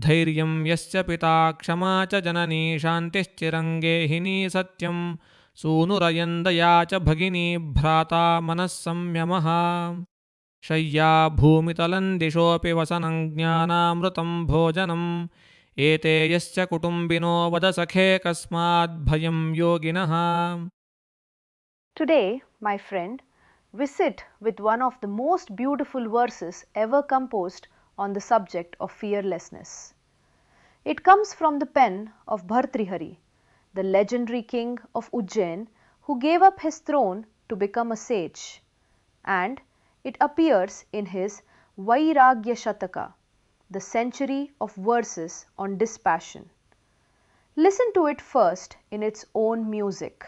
धैर्यं यस्य पिता क्षमा च जननी शान्तिश्चिरङ्गेहिनी सत्यं सूनुरयन्दया च भगिनी भ्राता मनः संयमः शय्या भूमितलं दिशोऽपि वसनं ज्ञानामृतं भोजनम् एते यस्य कुटुम्बिनो वद सखे कस्माद् भयं योगिनः. Today, my friend, we sit with one of the most beautiful verses ever composed on the subject of fearlessness. It comes from the pen of Bhartrihari, the legendary king of Ujjain who gave up his throne to become a sage, and it appears in his Vairagya Shataka, the century of verses on dispassion. Listen to it first in its own music.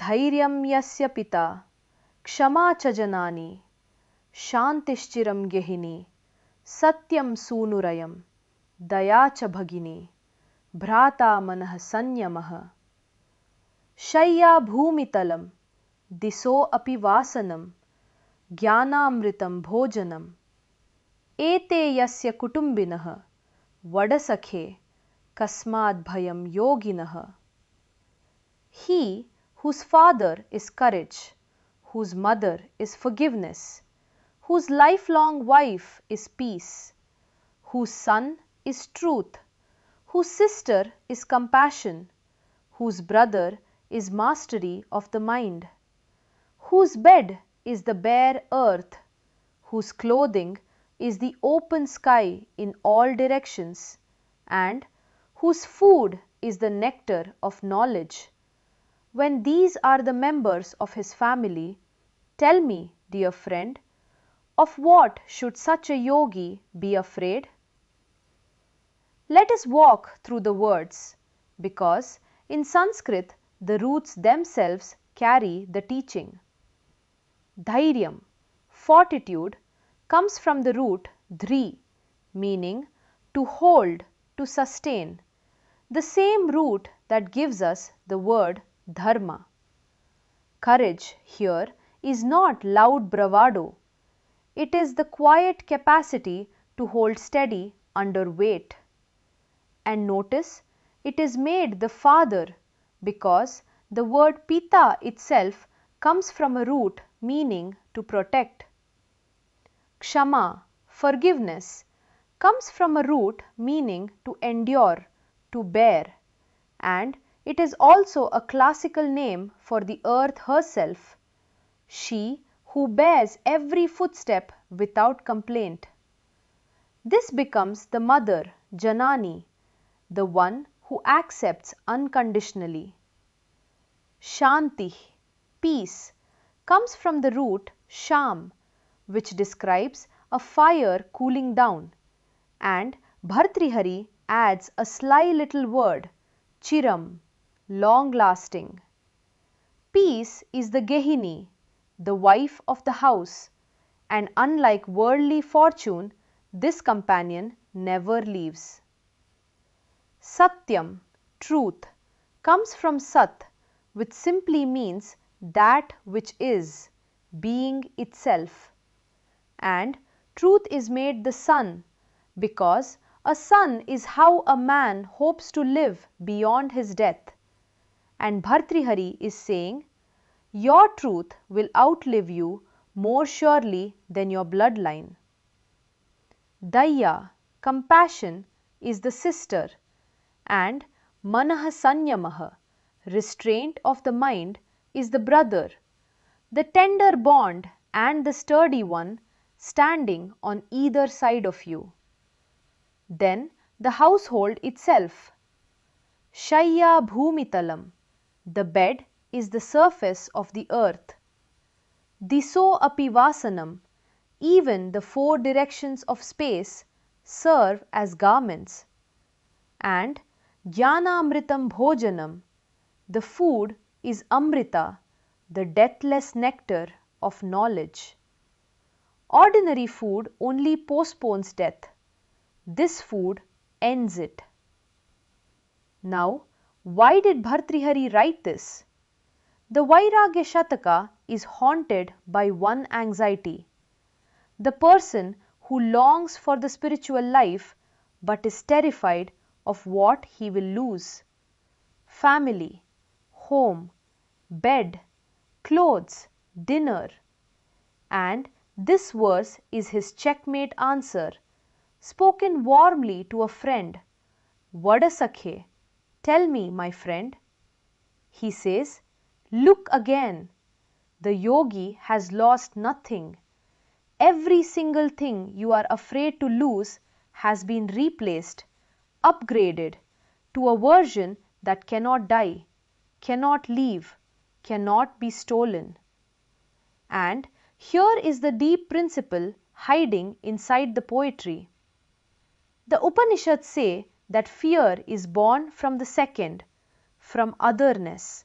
Dhairyam Yasya Pita, Kshama cha janani, Shantishchiram gehini, Satyam sunurayam, Daya cha bhagini, Bhrata manah sanyamah, Shayya bhumitalam, Diso api vasanam, Jnanamritam bhojanam, Ete yasya kutumbinah, Vadasakhe, Kasmad bhayam yoginah. He whose father is courage, whose mother is forgiveness, whose lifelong wife is peace, whose son is truth, whose sister is compassion, whose brother is mastery of the mind, whose bed is the bare earth, whose clothing is the open sky in all directions, and whose food is the nectar of knowledge. When these are the members of his family, tell me, dear friend, of what should such a yogi be afraid? Let us walk through the words, because in Sanskrit the roots themselves carry the teaching. Dhairyam, fortitude, comes from the root dhri, meaning to hold, to sustain, the same root that gives us the word dharma. Courage here is not loud bravado. It is the quiet capacity to hold steady under weight. And notice, it is made the father because the word pita itself comes from a root meaning to protect. Kshama, forgiveness, comes from a root meaning to endure, to bear, and it is also a classical name for the earth herself, she who bears every footstep without complaint. This becomes the mother, Janani, the one who accepts unconditionally. Shanti, peace, comes from the root sham, which describes a fire cooling down, and Bhartrihari adds a sly little word, chiram, long-lasting. Peace is the Gehini, the wife of the house, and unlike worldly fortune, this companion never leaves. Satyam, truth, comes from Sat, which simply means that which is, being itself. And truth is made the sun, because a sun is how a man hopes to live beyond his death. And Bhartrihari is saying, your truth will outlive you more surely than your bloodline. Daya, compassion, is the sister, and Manah Sanyamaha, restraint of the mind, is the brother, the tender bond and the sturdy one standing on either side of you. Then the household itself. Shayya bhumitalam, the bed is the surface of the earth. Diso api vasanam, even the four directions of space serve as garments. And Jnanamritam bhojanam, the food is amrita, the deathless nectar of knowledge. Ordinary food only postpones death. This food ends it. Now, why did Bhartrihari write this? The Vairagya Shataka is haunted by one anxiety. The person who longs for the spiritual life but is terrified of what he will lose. Family, home, bed, clothes, dinner. And this verse is his checkmate answer, spoken warmly to a friend. Vada Sakhe, tell me, my friend. He says, look again. The yogi has lost nothing. Every single thing you are afraid to lose has been replaced, upgraded to a version that cannot die, cannot leave, cannot be stolen. And here is the deep principle hiding inside the poetry. The Upanishads say that fear is born from the second, from otherness.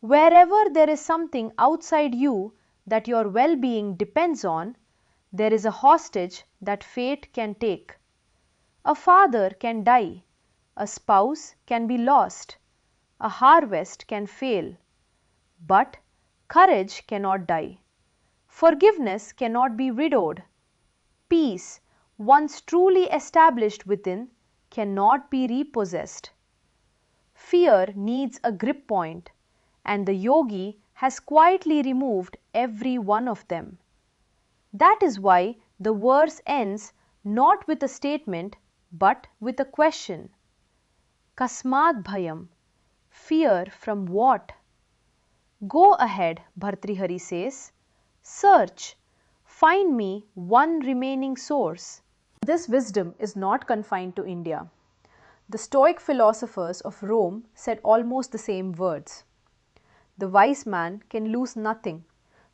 Wherever there is something outside you that your well-being depends on, there is a hostage that fate can take. A father can die, a spouse can be lost, a harvest can fail, but courage cannot die. Forgiveness cannot be widowed. Peace, once truly established within, cannot be repossessed. Fear needs a grip point, and the yogi has quietly removed every one of them. That is why the verse ends not with a statement but with a question. Kasmad bhayam, fear from what? Go ahead, Bhartrihari says. Search, find me one remaining source. This wisdom is not confined to India. The Stoic philosophers of Rome said almost the same words. The wise man can lose nothing,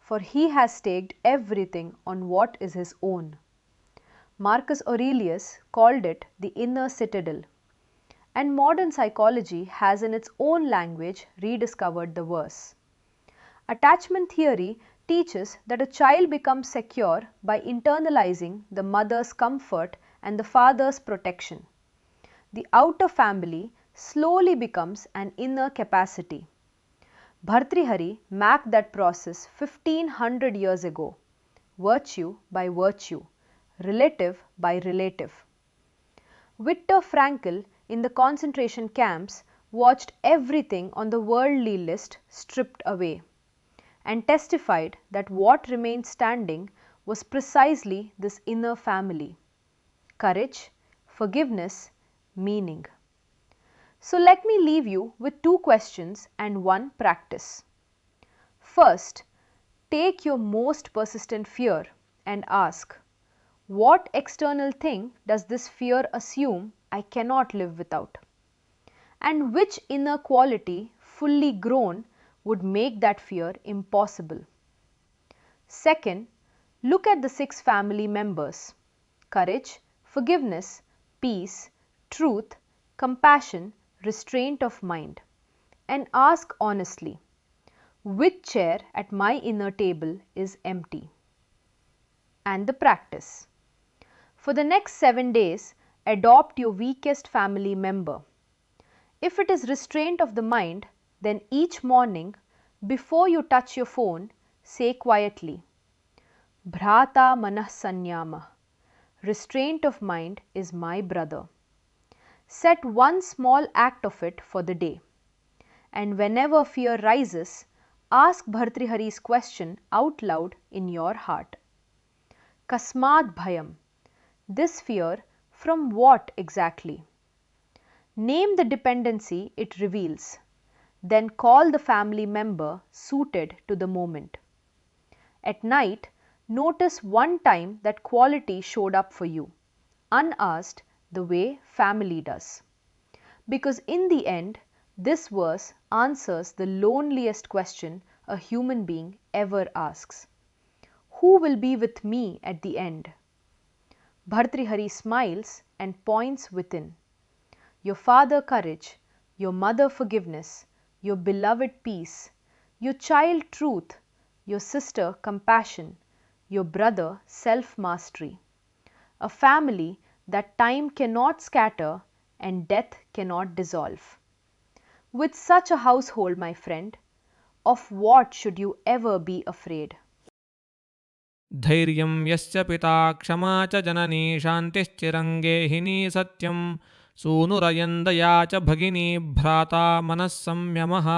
for he has staked everything on what is his own. Marcus Aurelius called it the inner citadel, and modern psychology has in its own language rediscovered the verse. Attachment theory teaches that a child becomes secure by internalizing the mother's comfort and the father's protection. The outer family slowly becomes an inner capacity. Bhartrihari mapped that process 1500 years ago, virtue by virtue, relative by relative. Viktor Frankl in the concentration camps watched everything on the worldly list stripped away and testified that what remained standing was precisely this inner family: courage, forgiveness, meaning. So let me leave you with two questions and one practice. First, take your most persistent fear and ask, what external thing does this fear assume I cannot live without? And which inner quality, fully grown, would make that fear impossible? Second, look at the 6 family members: courage, forgiveness, peace, truth, compassion, restraint of mind, and ask honestly, which chair at my inner table is empty? And the practice. For the next 7 days, adopt your weakest family member. If it is restraint of the mind, then each morning, before you touch your phone, say quietly, Bhrata manah sanyama. Restraint of mind is my brother. Set one small act of it for the day. And whenever fear rises, ask Bhartrihari's question out loud in your heart. Kasmad bhayam. This fear from what exactly? Name the dependency it reveals. Then call the family member suited to the moment. At night, notice one time that quality showed up for you, unasked, the way family does. Because in the end, this verse answers the loneliest question a human being ever asks. Who will be with me at the end? Bhartrihari smiles and points within. Your father courage, your mother forgiveness, your beloved peace, your child truth, your sister compassion, your brother self-mastery. A family that time cannot scatter and death cannot dissolve. With such a household, my friend, of what should you ever be afraid? धैर्यं यस्य पिता क्षमा च जननी शान्तिश्चिरं गेहिनी सत्यं सूनुरयन्दया च भगिनी भ्राता मनः संयमः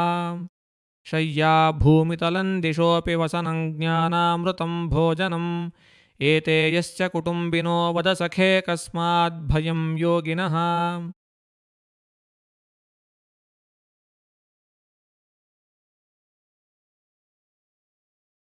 शय्या भूमितलं दिशोऽपि वसनं ज्ञानामृतं भोजनम् एते यस्य कुटुम्बिनो वद सखे कस्माद् भयं योगिनः